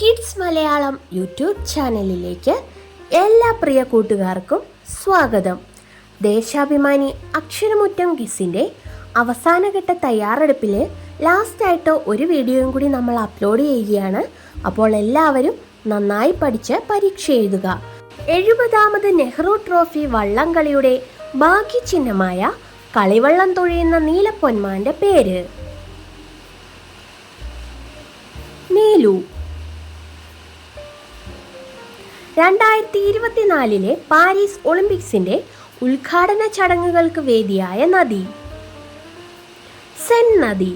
Kids Malayalam YouTube ചാനലിലേക്ക് എല്ലാ പ്രിയ കൂട്ടുകാർക്കും സ്വാഗതം. ദേശാഭിമാനി അക്ഷരമുറ്റം ക്വിസിൻ്റെ അവസാനഘട്ട തയ്യാറെടുപ്പിൽ ലാസ്റ്റായിട്ട് ഒരു വീഡിയോയും കൂടി നമ്മൾ അപ്ലോഡ് ചെയ്യുകയാണ്. അപ്പോൾ എല്ലാവരും നന്നായി പഠിച്ച് പരീക്ഷ എഴുതുക. 70ാമത് നെഹ്റു ട്രോഫി വള്ളംകളിയുടെ ഭാഗ്യചിഹ്നമായ കളിവള്ളം തുഴയുന്ന നീലപ്പൊന്മാൻ്റെ പേര് നീലു. 2024 പാരീസ് ഒളിമ്പിക്സിന്റെ ഉദ്ഘാടന ചടങ്ങുകൾക്ക് വേദിയായ നദി സെൻ നദി.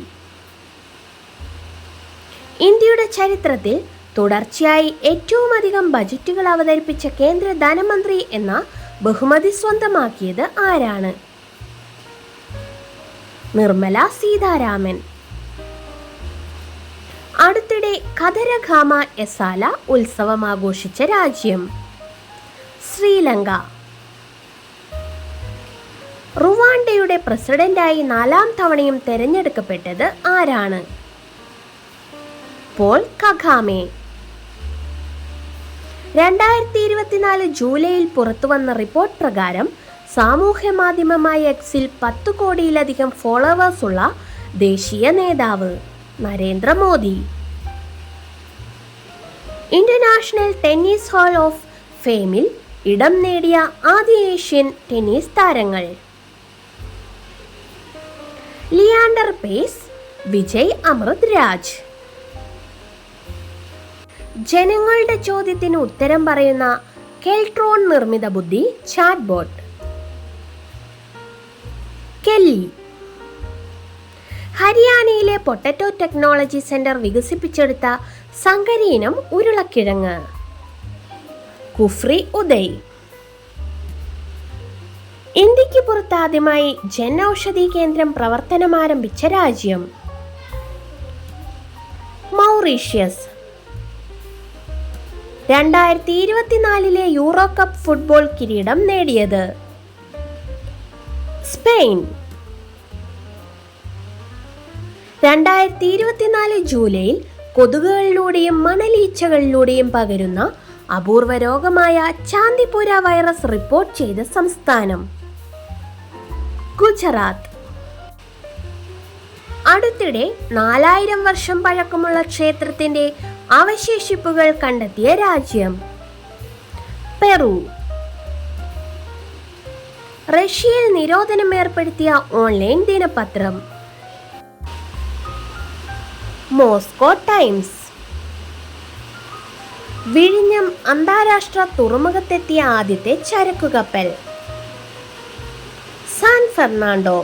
ഇന്ത്യയുടെ ചരിത്രത്തിൽ തുടർച്ചയായി ഏറ്റവും അധികം ബജറ്റുകൾ അവതരിപ്പിച്ച കേന്ദ്ര ധനമന്ത്രി എന്ന ബഹുമതി സ്വന്തമാക്കിയത് ആരാണ്? നിർമ്മല സീതാരാമൻ. അടുത്തിടെ ഖദരഖാമ എസാല ഉത്സവം ആഘോഷിച്ച രാജ്യം ശ്രീലങ്ക. റുവാണ്ടയുടെ പ്രസിഡന്റായി 4ാം തവണയും തെരഞ്ഞെടുക്കപ്പെട്ടത് ആരാണ്? പോൾ കഗാമെ. 2024 ജൂലൈയിൽ പുറത്തുവന്ന റിപ്പോർട്ട് പ്രകാരം സാമൂഹ്യ മാധ്യമമായ എക്സിൽ 10 കോടിയിലധികം ഫോളോവേഴ്സുള്ള ദേശീയ നേതാവ് Narendra Modi. International tennis hall of ഫെയിമിൽ ഇടം നേടിയ ആദ്യ ഏഷ്യൻ ടെന്നീസ് താരങ്ങൾ ലിയാൻഡർ പേസ്, വിജയ് അമൃത് രാജ്. ജനങ്ങളുടെ ചോദ്യത്തിന് ഉത്തരം പറയുന്ന കെൽട്രോൺ നിർമ്മിത ബുദ്ധി ചാറ്റ് ബോട്ട് കെല്ലി. ഹരിയാനയിലെ പൊട്ടറ്റോ ടെക്നോളജി സെന്റർ വികസിപ്പിച്ചെടുത്ത സങ്കരയിനം ഉരുളക്കിഴങ്ങ് കുഫ്രി ഉദയ്. ഇന്ത്യക്ക് പുറത്ത് ആദ്യമായി ജൻ ഔഷധി കേന്ദ്രം പ്രവർത്തനമാരംഭിച്ച രാജ്യം മൗറീഷ്യസ്. 2024 യൂറോ കപ്പ് ഫുട്ബോൾ കിരീടം നേടിയത് സ്പെയിൻ. 2024 ജൂലൈയിൽ കൊതുകുകളിലൂടെയും മണലീച്ചകളിലൂടെയും പകരുന്ന അപൂർവ രോഗമായ ചാന്ദിപുര വൈറസ് റിപ്പോർട്ട് ചെയ്ത സംസ്ഥാനം ഗുജറാത്ത്. അടുത്തിടെ 4000 വർഷം പഴക്കമുള്ള ക്ഷേത്രത്തിന്റെ അവശേഷിപ്പുകൾ കണ്ടെത്തിയ രാജ്യം പെറു. റഷ്യയിൽ നിരോധനം ഏർപ്പെടുത്തിയ ഓൺലൈൻ ദിനപത്രം മോസ്കോ ടൈംസ്. വിഴിഞ്ഞം അന്താരാഷ്ട്ര തുറമുഖത്തെത്തിയ ആദ്യത്തെ ചരക്കു കപ്പൽ സാൻ ഫെർണാണ്ടോ.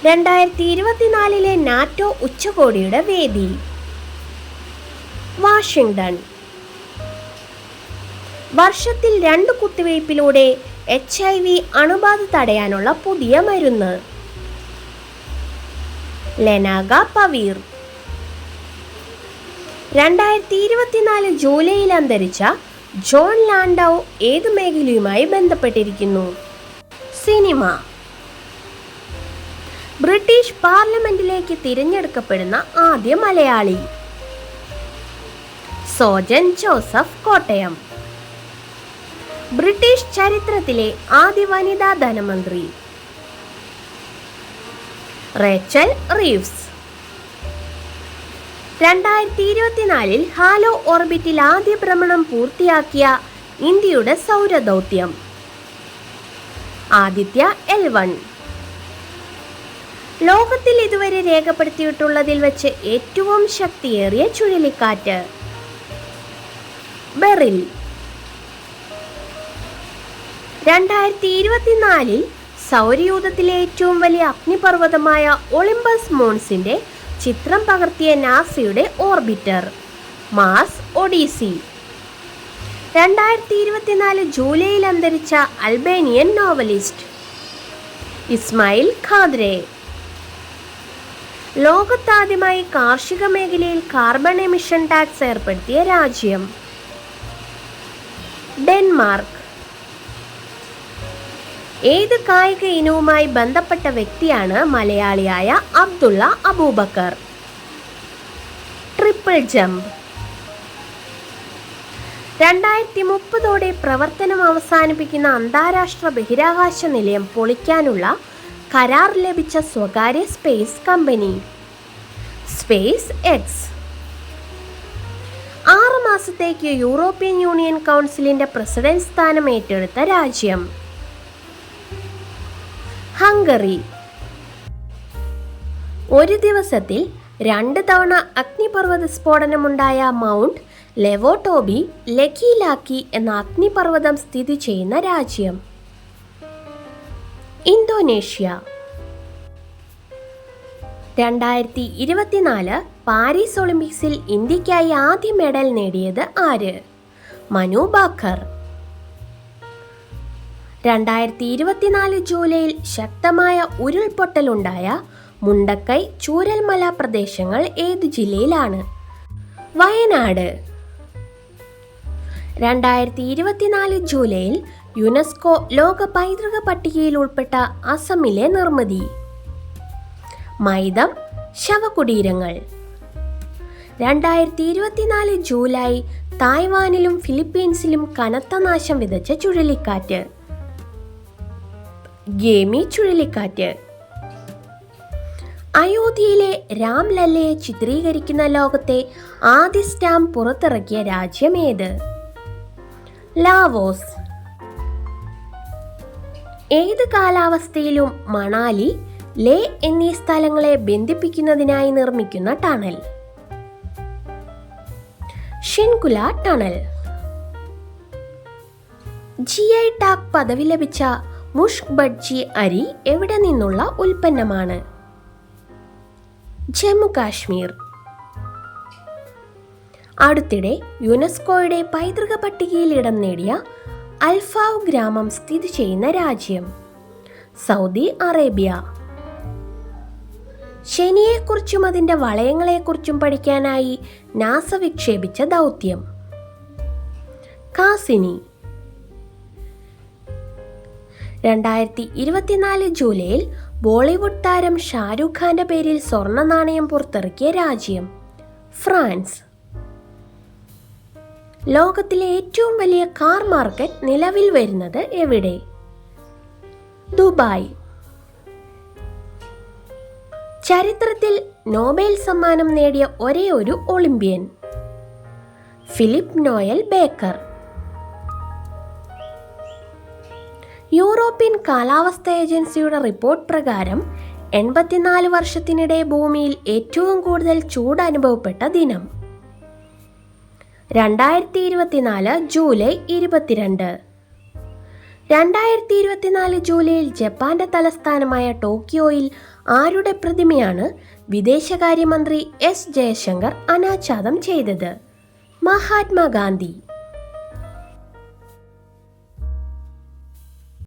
2024 നാറ്റോ ഉച്ചകോടിയുടെ വേദി വാഷിംഗ്ടൺ. വർഷത്തിൽ 2 കുത്തിവയ്പിലൂടെ HIV അണുബാധ തടയാനുള്ള പുതിയ മരുന്ന് ലെനാഗ പവീർ. 2024 ജൂലൈയിൽ അന്തരിച്ച ജോൺ ലാൻഡൌ ഏത് മേഖലയുമായി ബന്ധപ്പെട്ടിരിക്കുന്നു? സിനിമ. ബ്രിട്ടീഷ് പാർലമെന്റിലേക്ക് തിരഞ്ഞെടുക്കപ്പെടുന്ന ആദ്യ മലയാളി സോജൻ ജോസഫ് കോട്ടയം. ബ്രിട്ടീഷ് ചരിത്രത്തിലെ ആദ്യ വനിതാ ധനമന്ത്രി റേച്ചൽ റീവ്സ്. 2024 ഹാലോ ഓർബിറ്റിൽ ആദ്യ ഭ്രമണം പൂർത്തിയാക്കിയ ഇന്ത്യയുടെ സൗരദൗത്യം ആദിത്യ L1. ലോകത്തിൽ ഇതുവരെ രേഖപ്പെടുത്തിയിട്ടുള്ളതിൽ വെച്ച് ഏറ്റവും ശക്തിയേറിയ ചുഴലിക്കാറ്റ് ബെറിൽ. 2024 സൗരയൂഥത്തിലെ ഏറ്റവും വലിയ അഗ്നിപർവ്വതമായ ഒളിമ്പസ് മോൺസിന്റെ ചിത്രം പകർത്തിയ നാസയുടെ ഓർബിറ്റർ മാർസ് ഒഡീസി. 2024 ജൂലൈയിൽ അന്തരിച്ച അൽബേനിയൻ നോവലിസ്റ്റ് ഇസ്മായിൽ ഖാദ്രെ. ലോകത്താദ്യമായി കാർഷിക മേഖലയിൽ കാർബൺ എമിഷൻ ടാക്സ് ഏർപ്പെടുത്തിയ രാജ്യം ഡെൻമാർക്ക്. ഏത് കായിക ഇനവുമായി ബന്ധപ്പെട്ട വ്യക്തിയാണ് മലയാളിയായ Abdulla Aboobacker? Triple triple jump. 2030 പ്രവർത്തനം അവസാനിപ്പിക്കുന്ന അന്താരാഷ്ട്ര ബഹിരാകാശ നിലയം പൊളിക്കാനുള്ള കരാർ ലഭിച്ച സ്വകാര്യ സ്പേസ് കമ്പനി സ്പേസ് എക്സ്. 6 മാസത്തേക്ക് യൂറോപ്യൻ യൂണിയൻ കൗൺസിലിന്റെ പ്രസിഡന്റ് സ്ഥാനം ഏറ്റെടുത്ത രാജ്യം ഹംഗറി. ഒരു ദിവസത്തിൽ 2 തവണ അഗ്നിപർവ്വത സ്ഫോടനമുണ്ടായ മൗണ്ട് ലെവോട്ടോബി ലക്കിലാക്കി എന്ന അഗ്നിപർവ്വതം സ്ഥിതി ചെയ്യുന്ന രാജ്യം ഇന്തോനേഷ്യ. 2024 പാരീസ് ഒളിമ്പിക്സിൽ ഇന്ത്യക്കായി ആദ്യ മെഡൽ നേടിയത് ആര്? മനു ഭാക്കർ. 2024 ജൂലൈയിൽ ശക്തമായ ഉരുൾപൊട്ടലുണ്ടായ മുണ്ടക്കൈ ചൂരൽമല പ്രദേശങ്ങൾ ഏത് ജില്ലയിലാണ്? വയനാട്. 2024 ജൂലൈയിൽ യുനെസ്കോ ലോക പൈതൃക പട്ടികയിൽ ഉൾപ്പെട്ട അസമിലെ നിർമ്മിതി മൈദം ശവകുടീരങ്ങൾ. 2024 ജൂലൈ തായ്വാനിലും ഫിലിപ്പീൻസിലും കനത്ത നാശം വിതച്ച ചുഴലിക്കാറ്റ് ഗേമി ചുഴലിക്കാറ്റ്. അയോധ്യയിലെ രാംലല്ലയെ ചിത്രീകരിക്കുന്ന ലോകത്തെ ആദ്യ സ്റ്റാമ്പ് പുറത്തിറക്കിയ രാജ്യം ഏത്? ലാവോസ്. ഏത് കാലാവസ്ഥയിലും മണാലി, ലേ എന്നീ സ്ഥലങ്ങളെ ബന്ധിപ്പിക്കുന്നതിനായി നിർമ്മിക്കുന്ന ടണൽ? ഷിൻകുല ടണൽ. GI ടാഗ് പദവി ലഭിച്ച മുഷ്ക് ബഡ്ജി അരി എവിടെ നിന്നുള്ള ഉൽപ്പന്നമാണ്? ജമ്മു കാശ്മീർ. അടുത്തിടെ യുനെസ്കോയുടെ പൈതൃക പട്ടികയിൽ ഇടം നേടിയ അൽഫാവ് ഗ്രാമം സ്ഥിതി ചെയ്യുന്ന രാജ്യം സൗദി അറേബ്യ. ശനിയെക്കുറിച്ചും അതിൻ്റെ വളയങ്ങളെക്കുറിച്ചും പഠിക്കാനായി നാസ വിക്ഷേപിച്ച ദൗത്യം കാസിനി. 2024 ജൂലൈയിൽ ബോളിവുഡ് താരം ഷാരൂഖ് ഖാന്റെ പേരിൽ സ്വർണ്ണ നാണയം പുറത്തിറക്കിയ രാജ്യം ഫ്രാൻസ്. ലോകത്തിലെ ഏറ്റവും വലിയ കാർ മാർക്കറ്റ് നിലവിൽ വരുന്നത് എവിടെ? ദുബായ്. ചരിത്രത്തിൽ നോബൽ സമ്മാനം നേടിയ ഒരേ ഒരു Olympian Philip Noel Baker. European കാലാവസ്ഥാ ഏജൻസിയുടെ റിപ്പോർട്ട് പ്രകാരം 84 വർഷത്തിനിടെ ഭൂമിയിൽ ഏറ്റവും കൂടുതൽ ചൂട് അനുഭവപ്പെട്ട ദിനം 2024 ജൂലൈ 22. 2024 ജൂലൈയിൽ ജപ്പാന്റെ തലസ്ഥാനമായ ടോക്കിയോയിൽ ആരുടെ പ്രതിമയാണ് വിദേശകാര്യമന്ത്രി S ജയശങ്കർ അനാച്ഛാദനം ചെയ്തത്? മഹാത്മാഗാന്ധി.